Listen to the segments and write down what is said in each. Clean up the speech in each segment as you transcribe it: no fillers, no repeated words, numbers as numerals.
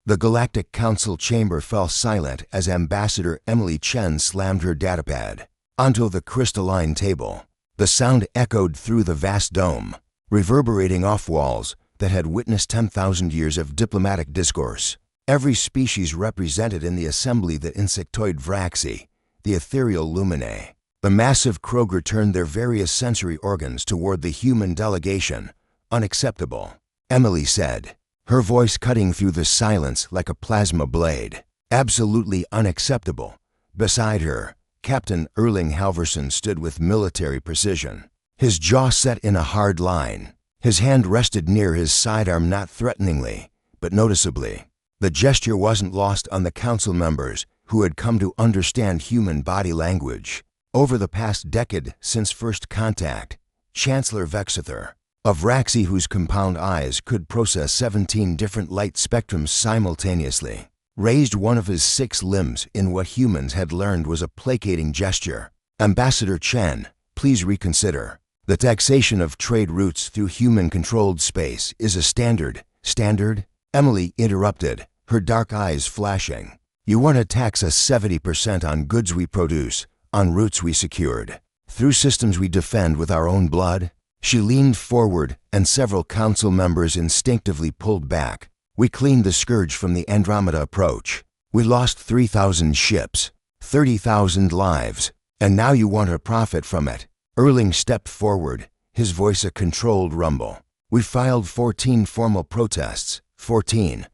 The Galactic Council chamber fell silent as Ambassador Emily Chen slammed her datapad onto the crystalline table. The sound echoed through the vast dome, reverberating off walls that had witnessed 10,000 years of diplomatic discourse. Every species represented in the assembly, the insectoid Vraxi, the ethereal Luminae. The massive Kroger turned their various sensory organs toward the human delegation. Unacceptable, Emily said, her voice cutting through the silence like a plasma blade. Absolutely unacceptable. Beside her, Captain Erling Halverson stood with military precision, his jaw set in a hard line. His hand rested near his sidearm, not threateningly, but noticeably. The gesture wasn't lost on the council members who had come to understand human body language. Over the past decade since first contact, Chancellor Vexither, a Vraxi whose compound eyes could process 17 different light spectrums simultaneously, raised one of his 6 limbs in what humans had learned was a placating gesture. Ambassador Chen, please reconsider. The taxation of trade routes through human-controlled space is a standard. Standard? Emily interrupted, her dark eyes flashing. You want to tax us 70% on goods we produce, on routes we secured, through systems we defend with our own blood? She leaned forward, and several council members instinctively pulled back. We cleaned the scourge from the Andromeda approach. We lost 3,000 ships, 30,000 lives, and now you want to profit from it. Erling stepped forward, his voice a controlled rumble. We filed 14 formal protests. 14.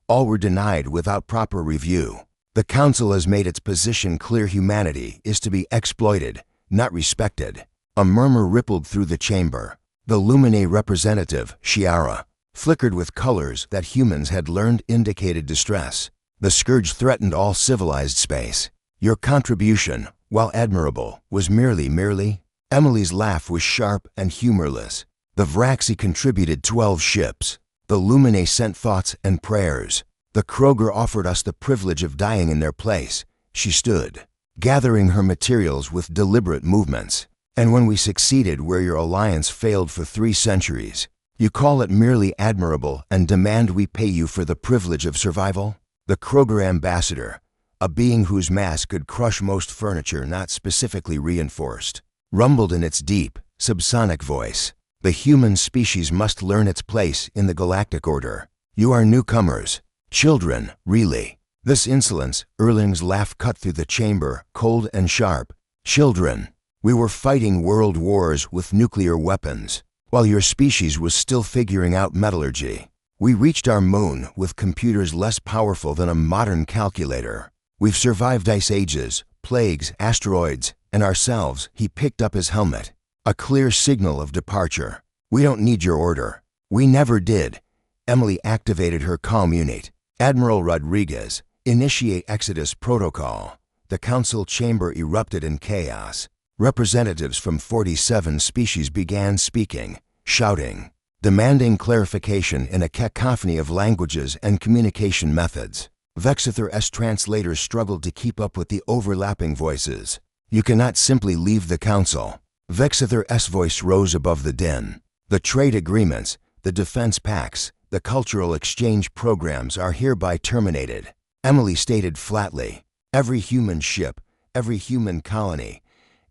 All were denied without proper review. The council has made its position clear: humanity is to be exploited, not respected. A murmur rippled through the chamber. The Luminae representative, Shiara, flickered with colors that humans had learned indicated distress. The scourge threatened all civilized space. Your contribution, while admirable, was merely. Emily's laugh was sharp and humorless. The Vraxi contributed 12 ships. The Luminae sent thoughts and prayers. The Kroger offered us the privilege of dying in their place. She stood, gathering her materials with deliberate movements. And when we succeeded where your alliance failed for 3 centuries, you call it merely admirable and demand we pay you for the privilege of survival? The Kroger ambassador, a being whose mass could crush most furniture not specifically reinforced, rumbled in its deep, subsonic voice. The human species must learn its place in the galactic order. You are newcomers. Children, really. This insolence, Erling's laugh cut through the chamber, cold and sharp. Children. We were fighting world wars with nuclear weapons, while your species was still figuring out metallurgy. We reached our moon with computers less powerful than a modern calculator. We've survived ice ages, plagues, asteroids, and ourselves. He picked up his helmet. A clear signal of departure. We don't need your order. We never did. Emily activated her comm unit. Admiral Rodriguez, initiate Exodus protocol. The council chamber erupted in chaos. Representatives from 47 species began speaking, shouting, demanding clarification in a cacophony of languages and communication methods. Vexither's translators struggled to keep up with the overlapping voices. You cannot simply leave the council. Vexither's voice rose above the din. The trade agreements, the defense pacts, the cultural exchange programs are hereby terminated. Emily stated flatly, every human ship, every human colony,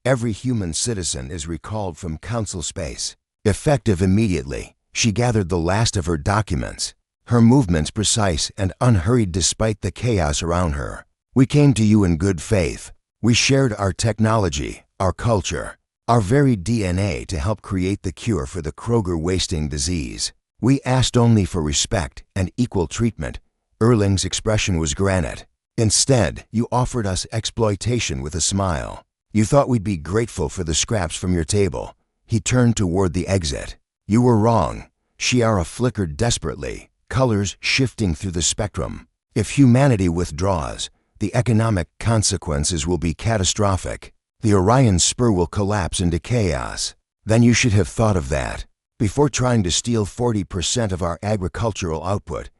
every human citizen is recalled from council space. Effective immediately, she gathered the last of her documents, her movements precise and unhurried despite the chaos around her. We came to you in good faith. We shared our technology, our culture, our very DNA to help create the cure for the Kroger wasting disease. We asked only for respect and equal treatment. Erling's expression was granite. Instead, you offered us exploitation with a smile. You thought we'd be grateful for the scraps from your table. He turned toward the exit. You were wrong. Shiara flickered desperately, colors shifting through the spectrum. If humanity withdraws, the economic consequences will be catastrophic. The Orion spur will collapse into chaos. Then you should have thought of that before trying to steal 40% of our agricultural output,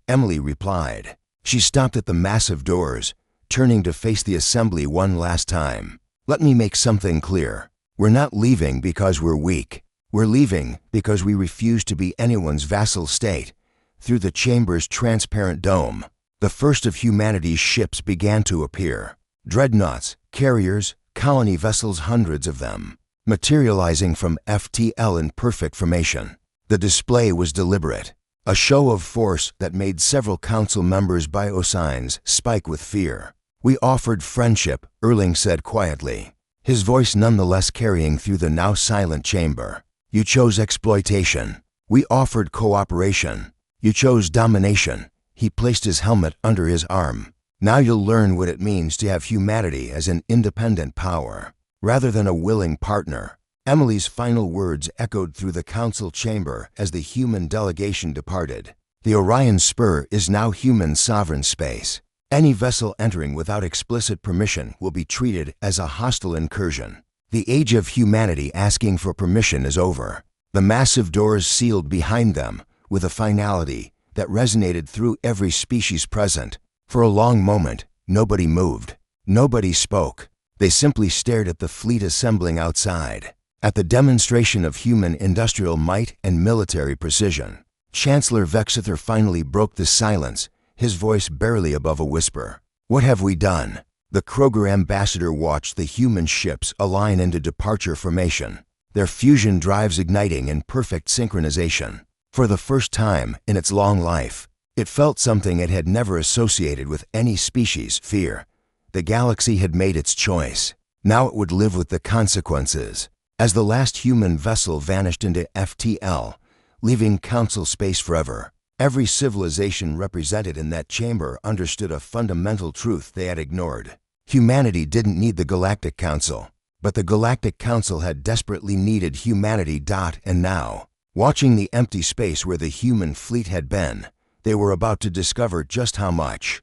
Emily replied. She stopped at the massive doors, turning to face the assembly one last time. Let me make something clear. We're not leaving because we're weak. We're leaving because we refuse to be anyone's vassal state. Through the chamber's transparent dome, The first of humanity's ships began to appear. Dreadnoughts, carriers, colony vessels, hundreds of them, materializing from FTL in perfect formation. The display was deliberate, a show of force that made several council members' biosigns spike with fear. "We offered friendship," Erling said quietly, his voice nonetheless carrying through the now silent chamber. "You chose exploitation. We offered cooperation. You chose domination." He placed his helmet under his arm. "Now you'll learn what it means to have humanity as an independent power, rather than a willing partner." Emily's final words echoed through the council chamber as the human delegation departed. "The Orion Spur is now human sovereign space. Any vessel entering without explicit permission will be treated as a hostile incursion. The age of humanity asking for permission is over." The massive doors sealed behind them with a finality that resonated through every species present. For a long moment, nobody moved. Nobody spoke. They simply stared at the fleet assembling outside, at the demonstration of human industrial might and military precision. Chancellor Vexither finally broke the silence, his voice barely above a whisper. "What have we done?" The Kroger ambassador watched the human ships align into departure formation, their fusion drives igniting in perfect synchronization. For the first time in its long life, it felt something it had never associated with any species: fear. The galaxy had made its choice. Now it would live with the consequences. As the last human vessel vanished into FTL, leaving council space forever, every civilization represented in that chamber understood a fundamental truth they had ignored. Humanity didn't need the Galactic Council, but the Galactic Council had desperately needed humanity. And now, watching the empty space where the human fleet had been, they were about to discover just how much.